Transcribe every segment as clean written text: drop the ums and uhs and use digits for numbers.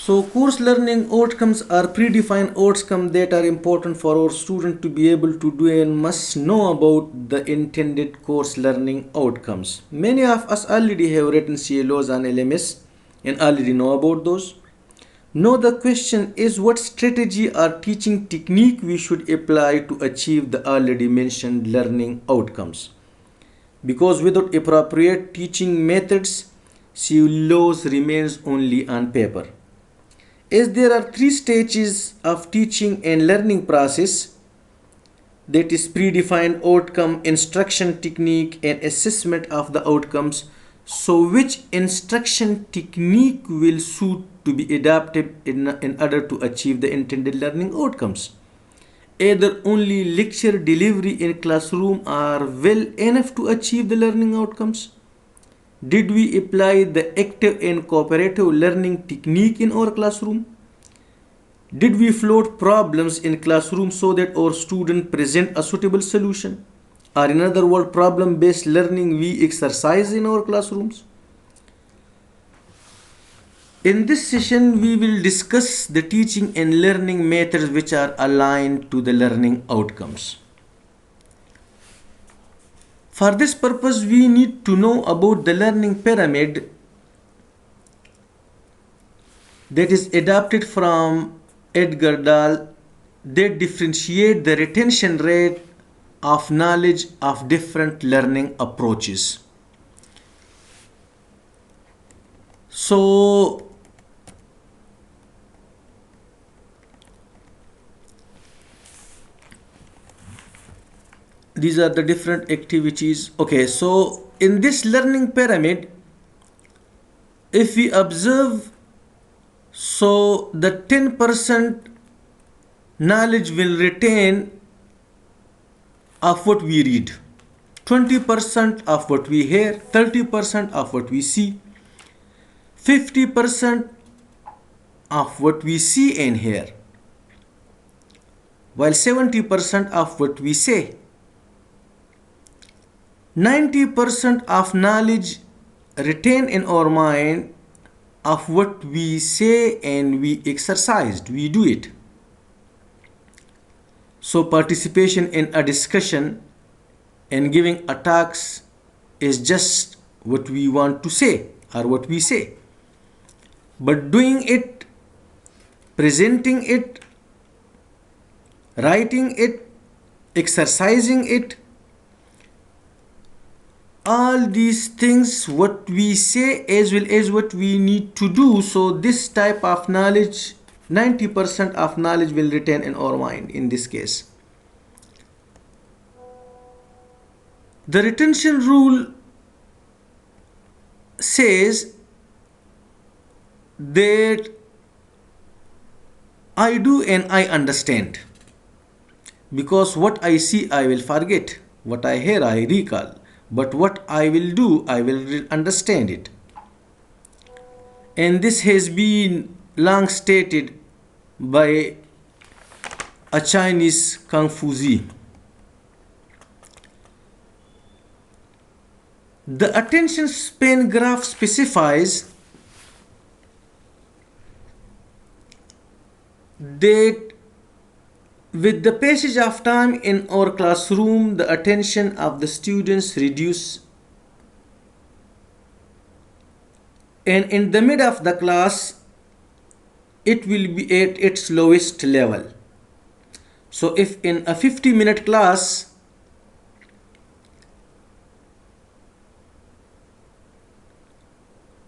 So course learning outcomes are predefined outcomes that are important for our student to be able to do and must know about the intended course learning outcomes. Many of us already have written CLOs and LMS and already know about those. Now the question is, what strategy or teaching technique we should apply to achieve the already mentioned learning outcomes. Because without appropriate teaching methods, CLOs remains only on paper. As there are three stages of teaching and learning process, that is predefined outcome, instruction technique and assessment of the outcomes. So which instruction technique will suit to be adapted in order to achieve the intended learning outcomes? Either only lecture delivery in classroom are well enough to achieve the learning outcomes? Did we apply the active and cooperative learning technique in our classroom? Did we float problems in classroom so that our students present a suitable solution? Or in other words, problem-based learning we exercise in our classrooms? In this session, we will discuss the teaching and learning methods which are aligned to the learning outcomes. For this purpose, we need to know about the learning pyramid that is adapted from Edgar Dahl, that differentiate the retention rate of knowledge of different learning approaches. So these are the different activities. Okay, so in this learning pyramid, if we observe, so the 10% knowledge will retain of what we read, 20% of what we hear, 30% of what we see, 50% of what we see and hear, while 70% of what we say. 90% of knowledge retain in our mind of what we say and we exercised, we do it. So participation in a discussion and giving a talks is just what we want to say or what we say. But doing it, presenting it, writing it, exercising it, all these things what we say as well as what we need to do. So this type of knowledge, 90% of knowledge will retain in our mind in this case. The retention rule says that I do and I understand, because what I see I will forget, what I hear I recall, but what I will do I will understand it. And this has been long stated by a Chinese Confucius. The attention span graph specifies that with the passage of time in our classroom, the attention of the students reduce, and in the mid of the class, it will be at its lowest level. So if in a 50-minute class,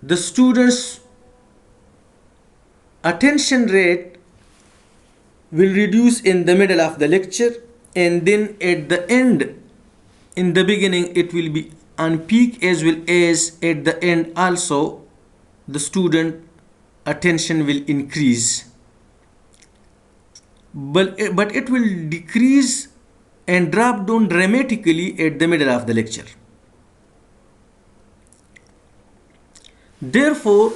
the students' attention rate will reduce in the middle of the lecture, and then at the end, in the beginning it will be on peak, as well as at the end also the student attention will increase, but it will decrease and drop down dramatically at the middle of the lecture. Therefore,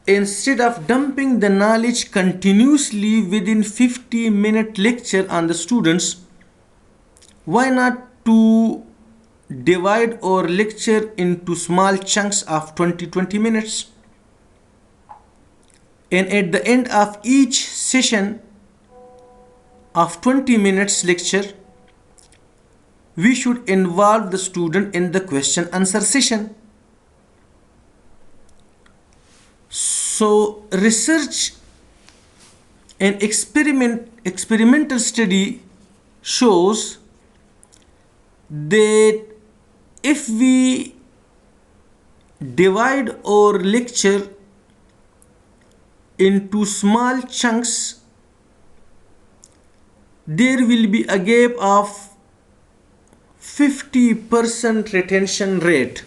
instead of dumping the knowledge continuously within 50-minute lecture on the students, why not to divide our lecture into small chunks of 20 minutes? And at the end of each session of 20 minutes lecture, we should involve the student in the question answer session. So research and experimental study shows that if we divide our lecture into small chunks, there will be a gap of 50% retention rate.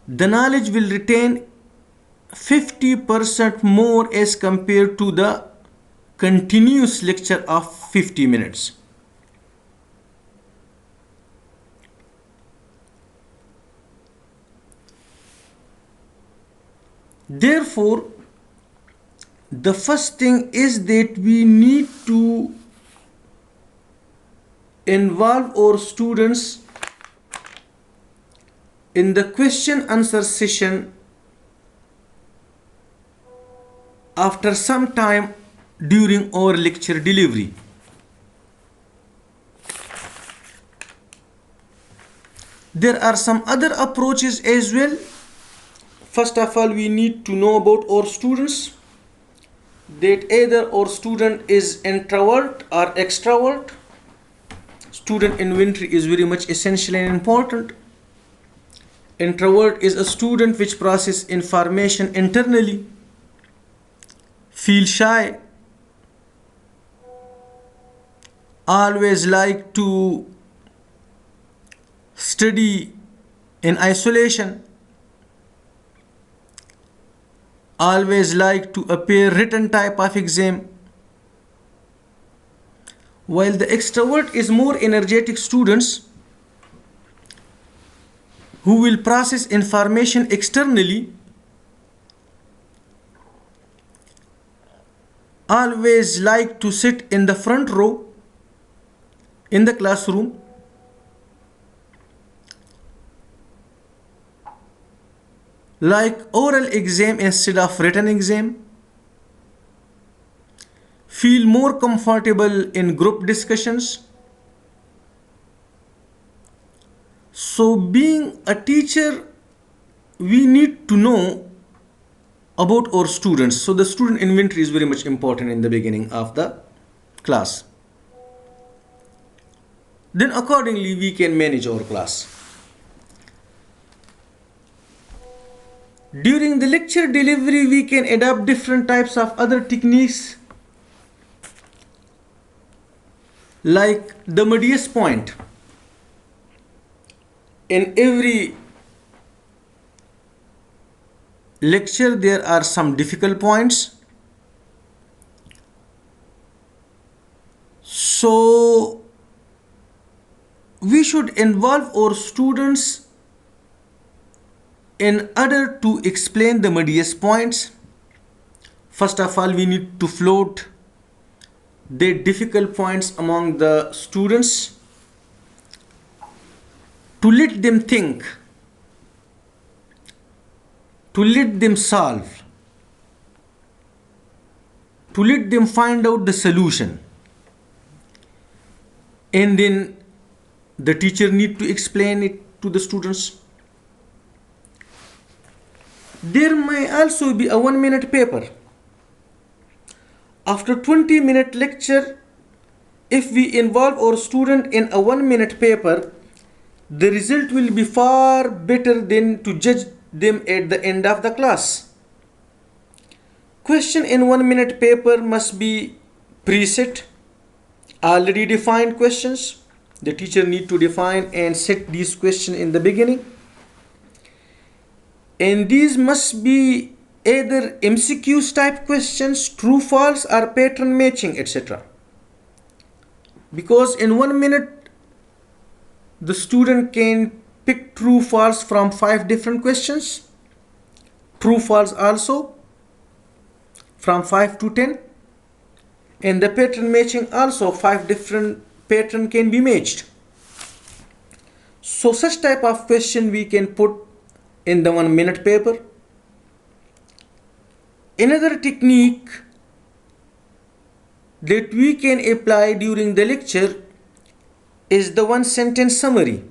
The knowledge will retain 50% more as compared to the continuous lecture of 50 minutes. Therefore, the first thing is that we need to involve our students in the question answer session after some time during our lecture delivery. There are some other approaches as well. First of all, we need to know about our students, that either our student is introvert or extrovert. Student inventory is very much essential and important. Introvert is a student which processes information internally, feel shy, always like to study in isolation, always like to appear written type of exam, while the extrovert is more energetic students who will process information externally, always like to sit in the front row in the classroom, like oral exam instead of written exam, feel more comfortable in group discussions. So being a teacher, we need to know about our students. So the student inventory is very much important in the beginning of the class. Then accordingly we can manage our class. During the lecture delivery, we can adopt different types of other techniques, like the medius point. In every lecture there are some difficult points. So we should involve our students in order to explain the medius points. First of all, we need to float the difficult points among the students to let them think, to let them solve, to let them find out the solution. And then the teacher need to explain it to the students. There may also be a 1-minute paper. After 20-minute lecture, if we involve our student in a 1-minute paper, the result will be far better than to judge them at the end of the class. Question in 1-minute paper must be preset, already defined questions. The teacher need to define and set these questions in the beginning. And these must be either MCQs type questions, true, false, or pattern matching, etc. Because in 1 minute, the student can pick true, false from 5 different questions, true, false also from 5 to 10, and the pattern matching also 5 different pattern can be matched. So such type of question we can put in the 1-minute paper. Another technique that we can apply during the lecture is the one sentence summary.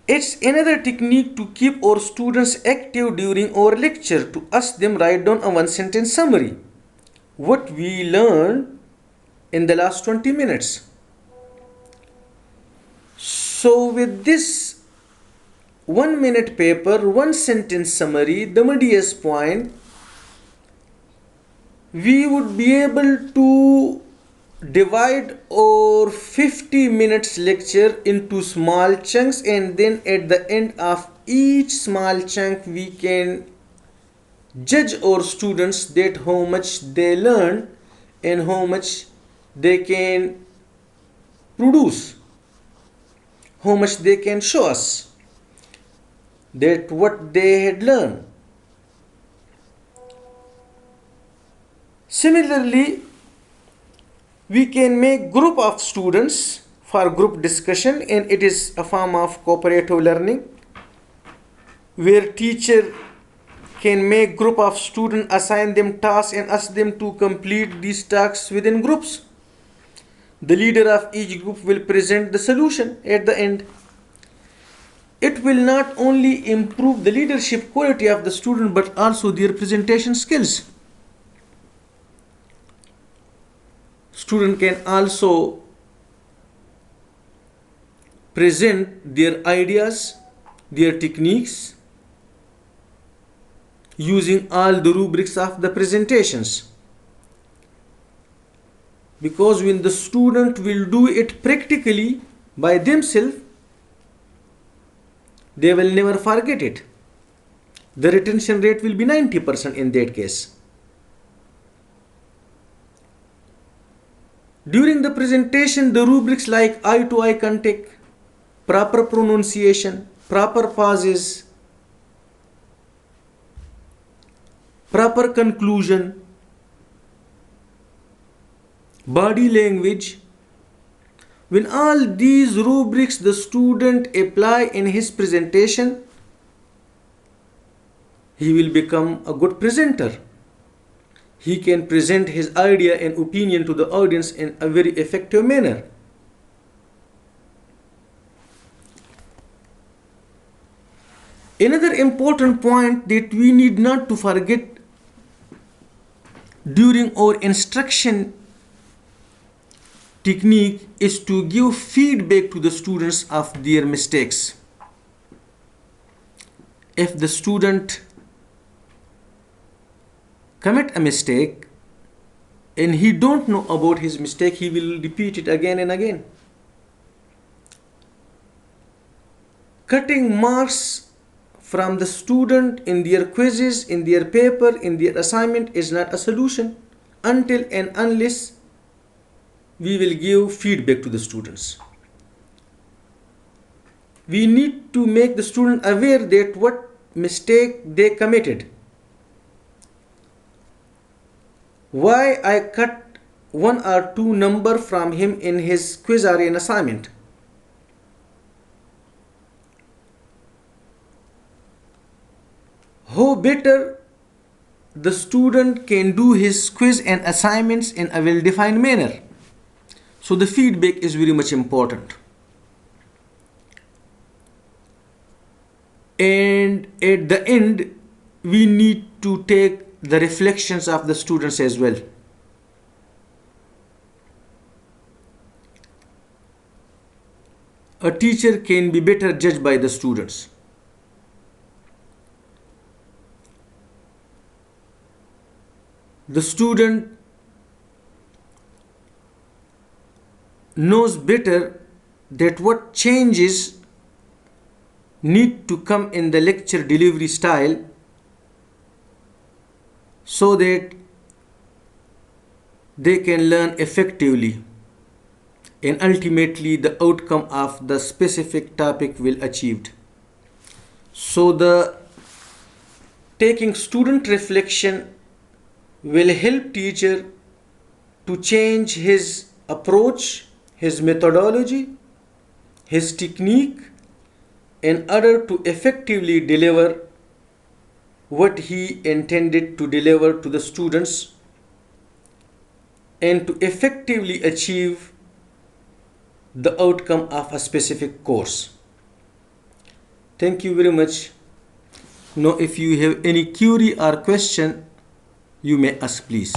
It's another technique to keep our students active during our lecture, to ask them write down a one sentence summary. What we learned in the last 20 minutes. So with this 1 minute paper, one sentence summary, the medias point, we would be able to divide our 50 minutes lecture into small chunks, and then at the end of each small chunk we can judge our students that how much they learn and how much they can produce, how much they can show us that what they had learned. Similarly, we can make group of students for group discussion, and it is a form of cooperative learning where teacher can make group of students, assign them tasks and ask them to complete these tasks within groups. The leader of each group will present the solution at the end. It will not only improve the leadership quality of the student but also their presentation skills. Student can also present their ideas, their techniques using all the rubrics of the presentations. Because when the student will do it practically by themselves, they will never forget it. The retention rate will be 90% in that case. During the presentation, the rubrics like eye to eye contact, proper pronunciation, proper pauses, proper conclusion, body language, when all these rubrics the student apply in his presentation, he will become a good presenter. He can present his idea and opinion to the audience in a very effective manner. Another important point that we need not to forget during our instruction technique is to give feedback to the students of their mistakes. If the student commit a mistake and he don't know about his mistake, he will repeat it again and again. Cutting marks from the student in their quizzes, in their paper, in their assignment is not a solution until and unless we will give feedback to the students. We need to make the student aware that what mistake they committed. Why I cut 1 or 2 number from him in his quiz or an assignment. How better the student can do his quiz and assignments in a well-defined manner. So the feedback is very much important. And at the end, we need to take the reflections of the students as well. A teacher can be better judged by the students. The student knows better that what changes need to come in the lecture delivery style so that they can learn effectively and ultimately the outcome of the specific topic will achieved. So the taking student reflection will help teacher to change his approach, his methodology, his technique in order to effectively deliver what he intended to deliver to the students and to effectively achieve the outcome of a specific course. Thank you very much. Now, if you have any query or question, you may ask, please.